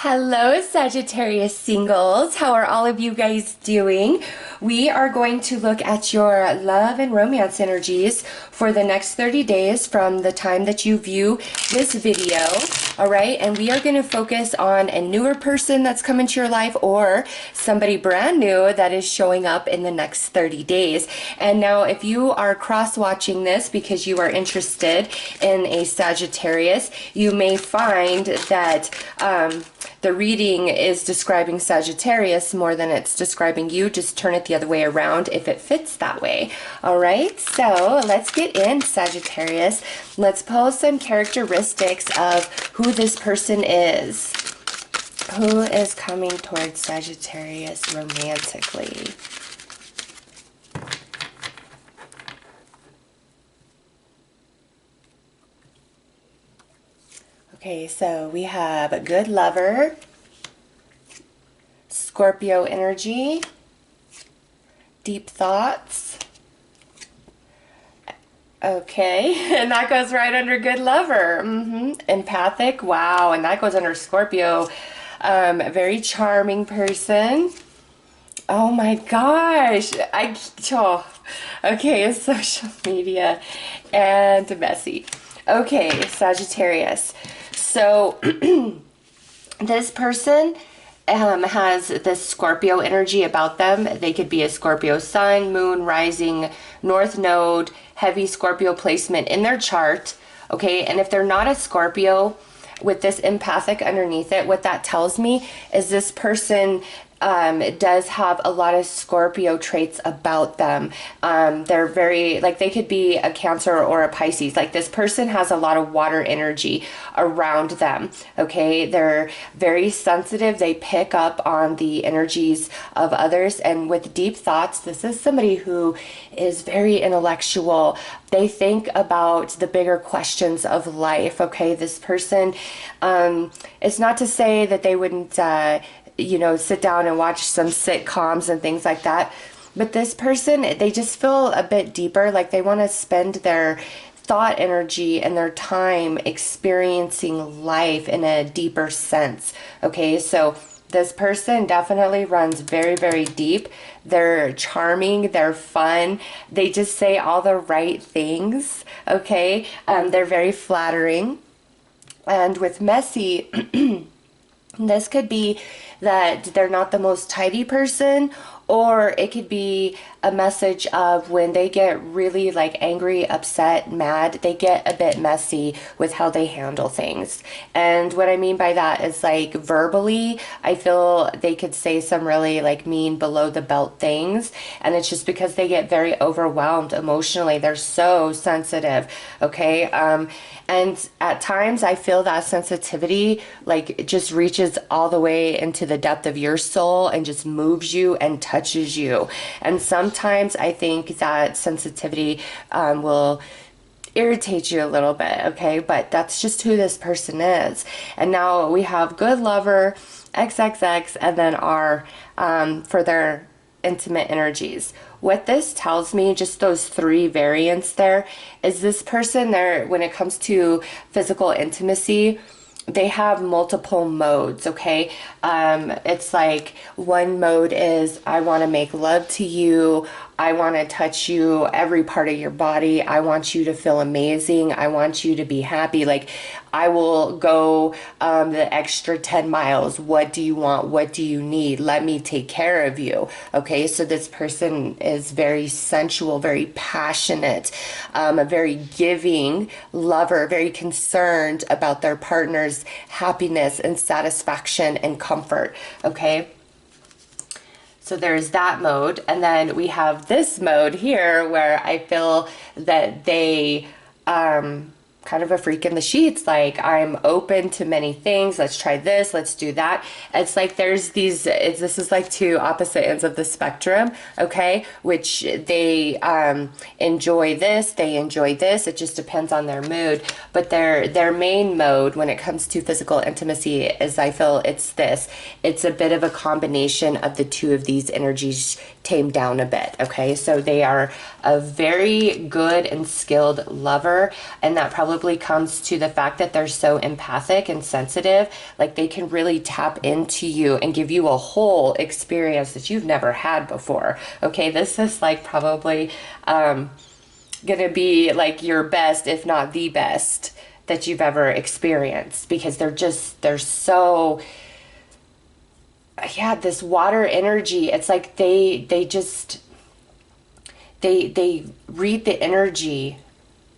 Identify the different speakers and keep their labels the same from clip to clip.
Speaker 1: Hello, Sagittarius singles. How are all of you guys doing? We are going to look at your love and romance energies for the next 30 days from the time that you view this video. All right, and we are going to focus on a newer person that's come into your life or somebody brand new that is showing up in the next 30 days. And now, if you are cross-watching this because you are interested in a Sagittarius, you may find that the reading is describing Sagittarius more than it's describing you. Just turn it the other way around if it fits that way. All right, so let's get in, Sagittarius. Let's pull some characteristics of who this person is. Who is coming towards Sagittarius romantically? Okay, so we have a good lover, Scorpio energy, deep thoughts. Okay, and that goes right under good lover. Empathic, wow, and that goes under Scorpio. Very charming person. Oh my gosh, okay, social media and messy. Okay, Sagittarius. So this person has this Scorpio energy about them. They could be a Scorpio sun, moon, rising, north node, heavy Scorpio placement in their chart. Okay, and if they're not a Scorpio with this empathic underneath it, what that tells me is this person does have a lot of Scorpio traits about them. They're very, like, they could be a Cancer or a Pisces. Like, this person has a lot of water energy around them. Okay, they're very sensitive. They pick up on the energies of others, and with deep thoughts, this is somebody who is very intellectual. They think about the bigger questions of life. Okay, this person, it's not to say that they wouldn't sit down and watch some sitcoms and things like that. But this person, they just feel a bit deeper, like they want to spend their thought energy and their time experiencing life in a deeper sense. Okay, so this person definitely runs very, very deep. They're charming, they're fun, they just say all the right things. Okay, they're very flattering. And with messy, this could be that they're not the most tidy person, or it could be a message of when they get really like angry, upset, mad, they get a bit messy with how they handle things. And what I mean by that is, like, verbally, I feel they could say some really like mean below the belt things, and it's just because they get very overwhelmed emotionally. They're so sensitive. Okay, and at times I feel that sensitivity like it just reaches all the way into the depth of your soul and just moves you and touches you. And sometimes I think that sensitivity will irritate you a little bit. Okay, but that's just who this person is. And now we have good lover, XXX, and then R for their intimate energies. What this tells me, just those three variants there, is this person there, when it comes to physical intimacy, they have multiple modes. Okay, it's like one mode is, I want to make love to you, I want to touch you, every part of your body, I want you to feel amazing, I want you to be happy, like I will go the extra 10 miles. What do you want? What do you need? Let me take care of you. Okay, so this person is very sensual, very passionate, a very giving lover, very concerned about their partner's happiness and satisfaction and comfort. Okay, so there's that mode. And then we have this mode here where I feel that they kind of a freak in the sheets, like I'm open to many things, let's try this, let's do that. It's like there's these, this is like two opposite ends of the spectrum. Okay, which they enjoy this, they enjoy this, it just depends on their mood. But their main mode when it comes to physical intimacy is, I feel, it's this, it's a bit of a combination of the two of these energies tamed down a bit, okay? So they are a very good and skilled lover, and that probably comes to the fact that they're so empathic and sensitive. Like, they can really tap into you and give you a whole experience that you've never had before, okay? This is like probably gonna be like your best, if not the best, that you've ever experienced, because they're so, yeah, this water energy. It's like they read the energy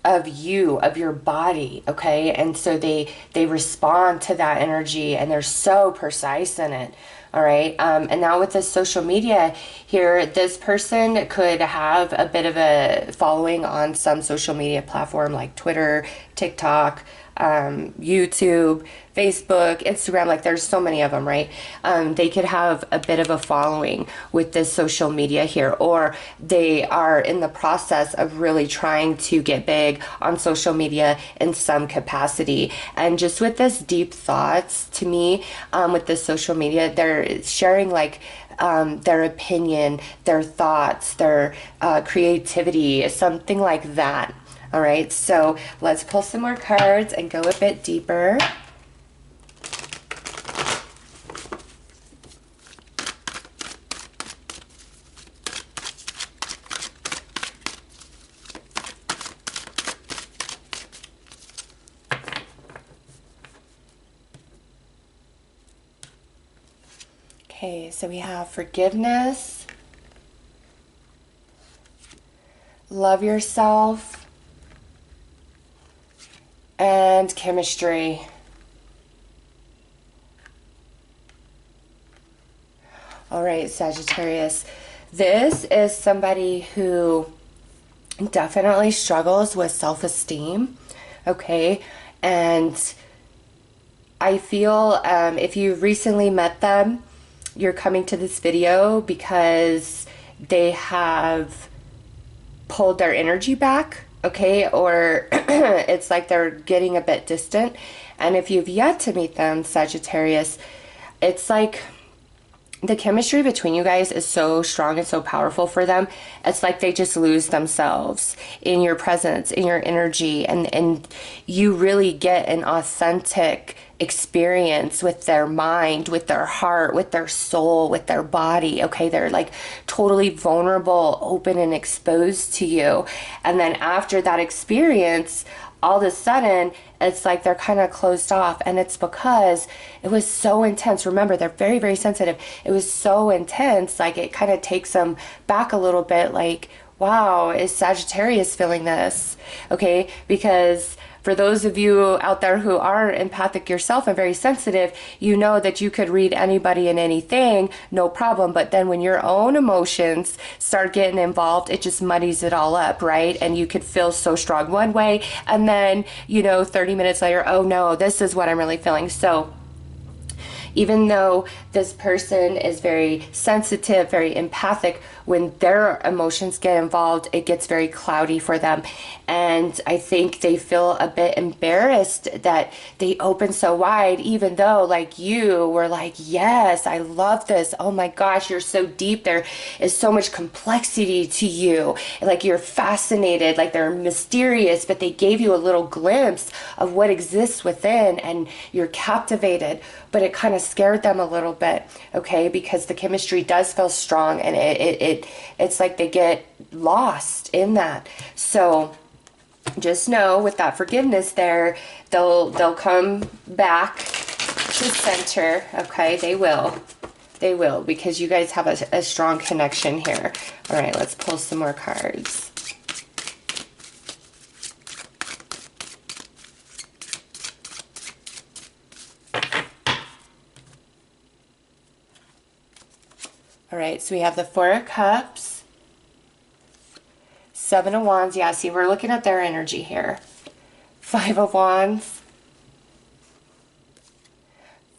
Speaker 1: of you, of your body, okay? And so they respond to that energy, and they're so precise in it. All right. And now with this social media here, this person could have a bit of a following on some social media platform like Twitter, TikTok, YouTube, Facebook, Instagram. Like, there's so many of them, right? They could have a bit of a following with this social media here, or they are in the process of really trying to get big on social media in some capacity. And just with this deep thoughts, to me, with this social media, they're sharing like their opinion, their thoughts, their creativity, something like that. All right, so let's pull some more cards and go a bit deeper. Okay, so we have forgiveness, love yourself, and chemistry. All right, Sagittarius. This is somebody who definitely struggles with self-esteem, okay? And I feel if you recently met them, you're coming to this video because they have pulled their energy back, okay? Or it's like they're getting a bit distant. And if you've yet to meet them, Sagittarius, it's like the chemistry between you guys is so strong and so powerful for them. It's like they just lose themselves in your presence, in your energy, and you really get an authentic experience with their mind, with their heart, with their soul, with their body, okay? They're like totally vulnerable, open, and exposed to you. And then after that experience, all of a sudden, it's like they're kind of closed off, and it's because it was so intense. Remember, they're very, very sensitive. It was so intense, like it kind of takes them back a little bit, like, wow, is Sagittarius feeling this? Okay, because for those of you out there who are empathic yourself and very sensitive, you know that you could read anybody and anything, no problem. But then when your own emotions start getting involved, it just muddies it all up, right? And you could feel so strong one way, and then, 30 minutes later, oh no, this is what I'm really feeling. So even though this person is very sensitive, very empathic, when their emotions get involved, it gets very cloudy for them. And I think they feel a bit embarrassed that they open so wide, even though like you were like, yes, I love this. Oh my gosh, you're so deep. There is so much complexity to you. Like, you're fascinated, like they're mysterious, but they gave you a little glimpse of what exists within, and you're captivated. But it kind of scared them a little bit, okay? Because the chemistry does feel strong, and it's like they get lost in that. So just know, with that forgiveness there, they'll come back to center, okay? They will, because you guys have a strong connection here. All right, let's pull some more cards. All right, so we have the Four of Cups, Seven of Wands. Yeah, see, we're looking at their energy here. Five of Wands,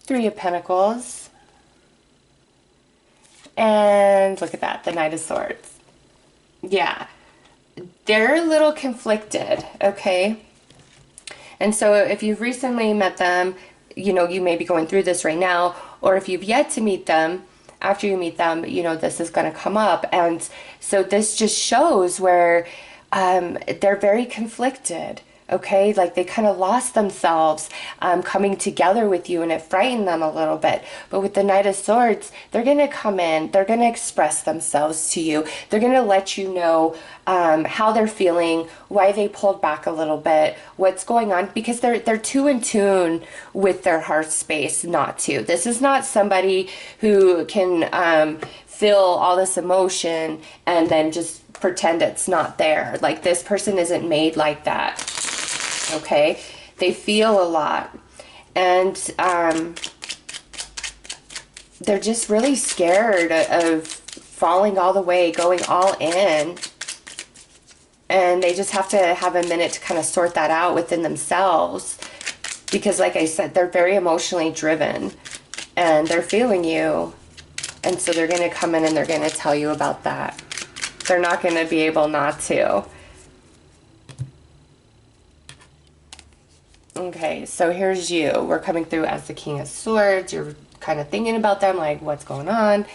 Speaker 1: Three of Pentacles, and look at that, the Knight of Swords. Yeah, they're a little conflicted, okay? And so if you've recently met them, you may be going through this right now, or if you've yet to meet them, after you meet them, you know, this is going to come up. And so this just shows where they're very conflicted. Okay, like they kind of lost themselves coming together with you, and it frightened them a little bit. But with the Knight of Swords, they're going to come in, they're going to express themselves to you. They're going to let you know how they're feeling, why they pulled back a little bit, what's going on, because they're too in tune with their heart space not to. This is not somebody who can feel all this emotion and then just pretend it's not there. Like, this person isn't made like that. Okay, they feel a lot, and they're just really scared of falling all the way, going all in, and they just have to have a minute to kind of sort that out within themselves, because like I said, they're very emotionally driven, and they're feeling you, and so they're going to come in and they're going to tell you about that. They're not going to be able not to. Okay, so here's you. We're coming through as the King of Swords. You're kind of thinking about them, like, what's going on?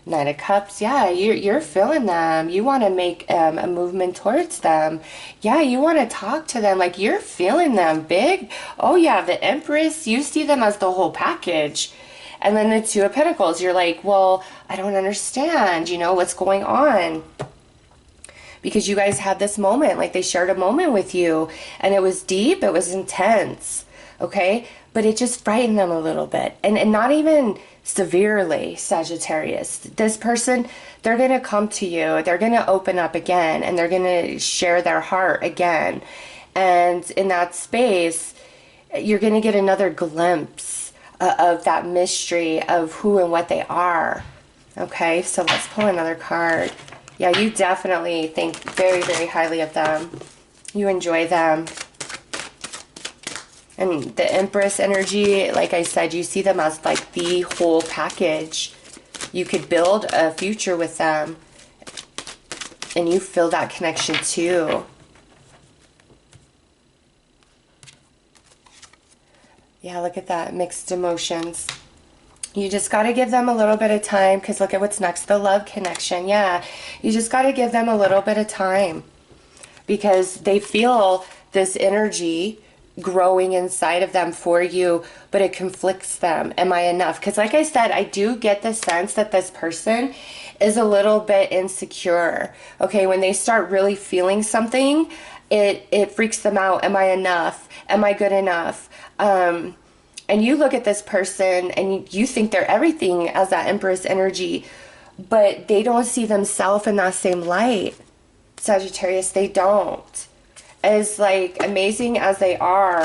Speaker 1: Knight of Cups. Yeah, you're feeling them. You want to make a movement towards them. Yeah, you want to talk to them. Like, you're feeling them big. Oh, yeah, the Empress. You see them as the whole package. And then the Two of Pentacles. You're like, well, I don't understand, you know, what's going on. Because you guys had this moment, like they shared a moment with you, and it was deep, it was intense, okay? But it just frightened them a little bit, and not even severely, Sagittarius. This person, they're going to come to you, they're going to open up again, and they're going to share their heart again. And in that space, you're going to get another glimpse of that mystery of who and what they are, okay? So let's pull another card. Yeah, you definitely think very, very highly of them. You enjoy them. And the Empress energy, like I said, you see them as like the whole package. You could build a future with them. And you feel that connection too. Yeah, look at that. Mixed emotions. You just got to give them a little bit of time, because look at what's next, the love connection. Yeah, you just got to give them a little bit of time, because they feel this energy growing inside of them for you, but it conflicts them. Am I enough? Because like I said, I do get the sense that this person is a little bit insecure. Okay, when they start really feeling something, it freaks them out. Am I enough? Am I good enough? And you look at this person and you think they're everything as that Empress energy, but they don't see themselves in that same light. Sagittarius, they don't. As like amazing as they are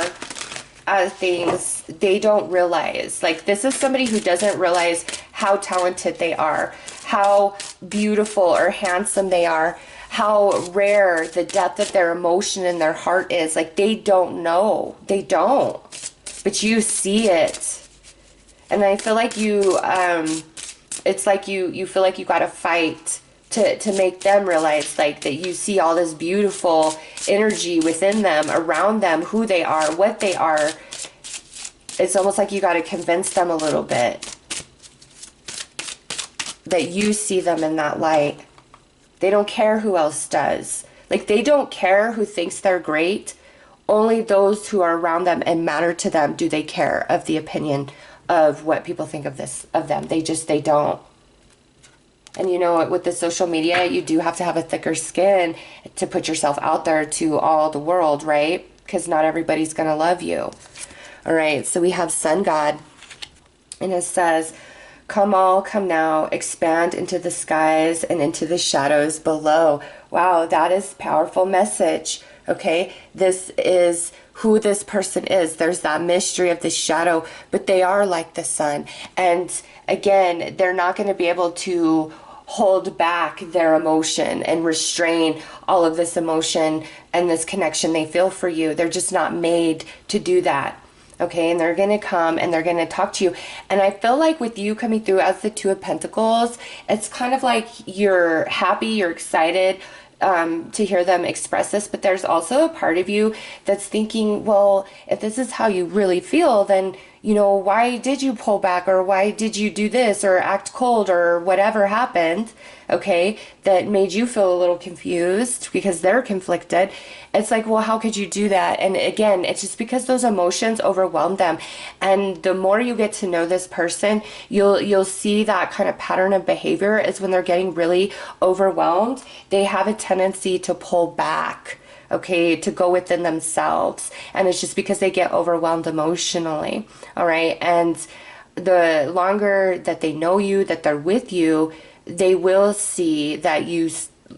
Speaker 1: as things, they don't realize. Like, this is somebody who doesn't realize how talented they are, how beautiful or handsome they are, how rare the depth of their emotion and their heart is. Like, they don't know. They don't. But you see it. And I feel like you, it's like you feel like you got to fight to make them realize, like, that you see all this beautiful energy within them, around them, who they are, what they are. It's almost like you got to convince them a little bit that you see them in that light. They don't care who else does. Like, they don't care who thinks they're great. Only those who are around them and matter to them do they care of the opinion of what people think of them. They don't. And you know, with the social media, you do have to have a thicker skin to put yourself out there to all the world, right? Because not everybody's going to love you. All right, so we have Sun God. And it says, come all, come now, expand into the skies and into the shadows below. Wow, that is a powerful message. Okay, this is who this person is. There's that mystery of the shadow, but they are like the sun. And again, they're not going to be able to hold back their emotion and restrain all of this emotion and this connection they feel for you. They're just not made to do that. Okay, and they're going to come and they're going to talk to you. And I feel like with you coming through as the Two of Pentacles, it's kind of like you're happy, you're excited to hear them express this, but there's also a part of you that's thinking, well, if this is how you really feel, then you know, why did you pull back, or why did you do this or act cold or whatever happened, okay, that made you feel a little confused because they're conflicted. It's like, well, how could you do that? And again, it's just because those emotions overwhelm them. And the more you get to know this person, you'll see that kind of pattern of behavior is when they're getting really overwhelmed, they have a tendency to pull back, okay, to go within themselves. And it's just because they get overwhelmed emotionally, all right? And the longer that they know you, that they're with you, they will see that you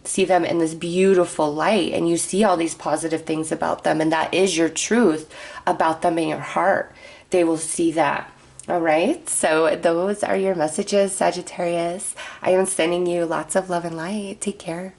Speaker 1: see them in this beautiful light, and you see all these positive things about them, and that is your truth about them in your heart. They will see that. All right, so those are your messages, Sagittarius. I am sending you lots of love and light. Take care.